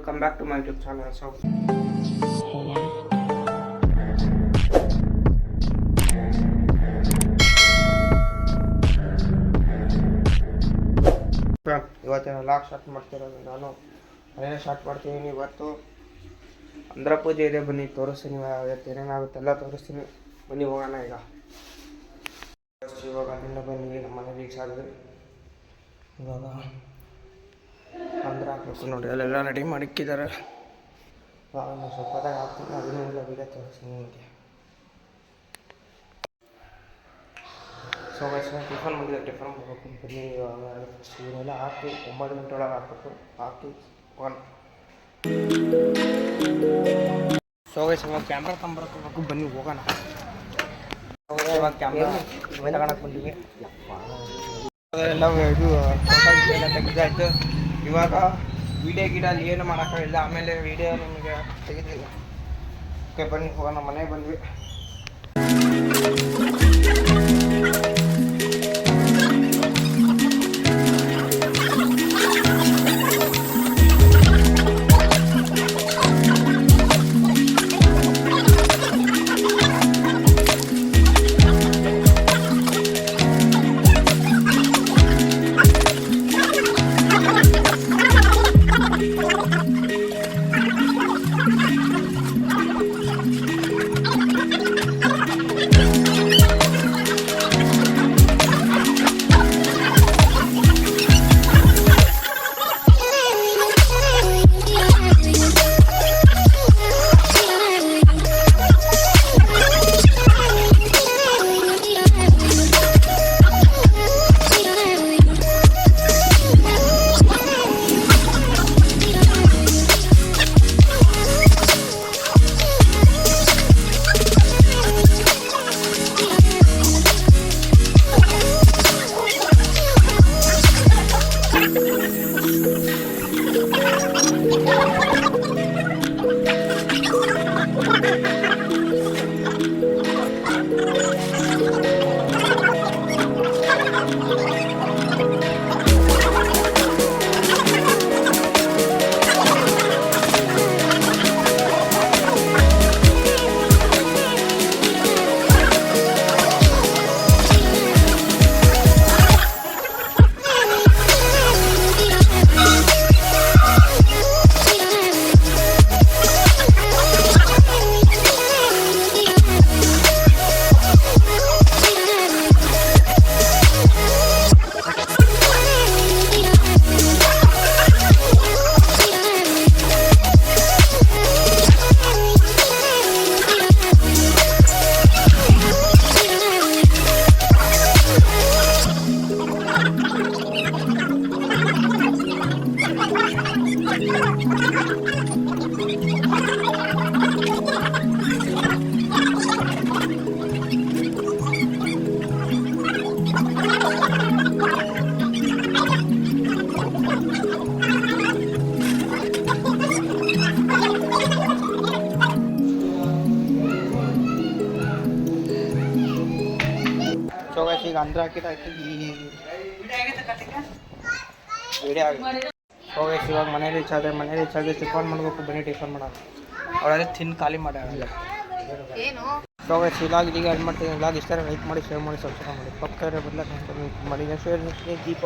welcome back to my YouTube channel. So ಇವತ್ತಿನ log start ಮಾಡ್ತಿರೋದು ನಾನು ಮನೇಲಿ ಸ್ಟಾರ್ಟ್ ಮಾಡ್ತೀನಿ. ಇವತ್ತು ಅಂದ್ರ ಪೂಜೆ ಇದೆ, ಬನ್ನಿ ತೋರಿಸ್ತೀನಿ. ಇವತ್ತು ಏನೇನಾಗುತ್ತೆಲ್ಲ ತೋರಿಸ್ತೀನಿ, ಬನ್ನಿ ಹೋಗೋಣ. ಇವಾಗ ಅಲ್ಲಿಂದ ಬನ್ನಿ ನಮ್ಮ ಮನೆ ರೀಚ್ ಆದ್ರೆ ಇವಾಗ ಅಂದ್ರೆ ಹಾಕ್ಬೇಕು ನೋಡಿ, ಅಲ್ಲೆಲ್ಲ ರೆಡಿ ಮಾಡಿಕ್ಕಿದ್ದಾರೆ. ನಾನು ಸ್ವಲ್ಪದಾಗ ಹಾಕ್ತೀನಿ, ಅದನ್ನೆಲ್ಲ ವೀಡಿಯೋ ತೋರಿಸ್ತೀನಿ ನಿಮಗೆ. ಸೊ ಗೈಸ್ ನಾನು ಟಿಫನ್ ಮಾಡಿದೆ, ಟಿಫನ್ ಮಾಡ್ಬೇಕು ಬನ್ನಿ. ಇವಾಗ ಇವನ್ನೆಲ್ಲ ಹಾಕಿ 9 ಗಂಟೆ ಒಳಗೆ ಹಾಕ್ಬೇಕು, ಹಾಕಿ ಹೋಗೋಣ. ಸೊ ಗೈಸ್ ಇವಾಗ ಕ್ಯಾಮ್ರಾ ತೊಗೊಂಬರಕ್ಕೆ ಬನ್ನಿ ಹೋಗೋಣ. ಇವಾಗ ಕ್ಯಾಮ್ರಾ ತಗೊಳಕ್ಕೆ ಬಂದಿವಿ. ಎಲ್ಲ ಇದು ಫೋಟೋ ಎಲ್ಲ ತೆಗೆದಾಯ್ತು. ಇವಾಗ ವೀಡಿಯೋ ಗಿಡಲ್ಲಿ ಏನು ಮಾಡೋಕ್ಕಾಗಿಲ್ಲ, ಆಮೇಲೆ ವೀಡಿಯೋ ನಿಮಗೆ ತೆಗೆದಿಲ್ಲ. ಓಕೆ ಬನ್ನಿ ಹೋಗೋಣ, ಮನೆಗೆ ಬಂದ್ವಿ. ಸೊ ಗೈಸ್ ಈಗ ಅಂದ್ರ ಹಾಕಿದಾಯ್ತು, ವಿಡಿಯೋ ಆಗಿದೆ. ಸೊ ಗೈಸ್ ಇವಾಗ ಮನೇಲಿ ರೀಚ್ ಆದ್ರೆ ಟಿಫನ್ ಮಾಡಬೇಕು, ಬನ್ನಿ ಟಿಫನ್ ಮಾಡೋಣ. ಅವಳೆಲ್ಲ ತಿಂದು ಖಾಲಿ ಮಾಡ್ಯಾರಲ್ಲ. ಸೊ ಗೈಸ್ ಇವಾಗ ಈಗ ಏನು ಮಾಡ್ತೀನಿ, ಇವಾಗ ಇಷ್ಟ ಲೈಕ್ ಮಾಡಿ, ಶೇರ್ ಮಾಡಿ, ಸಬ್ಸ್ಕ್ರೈಬ್ ಮಾಡಿ, ಪಕ್ಕ ಬದಲಾಗಿ ಮಾಡಿ, ಶೇರ್ ದೀಪ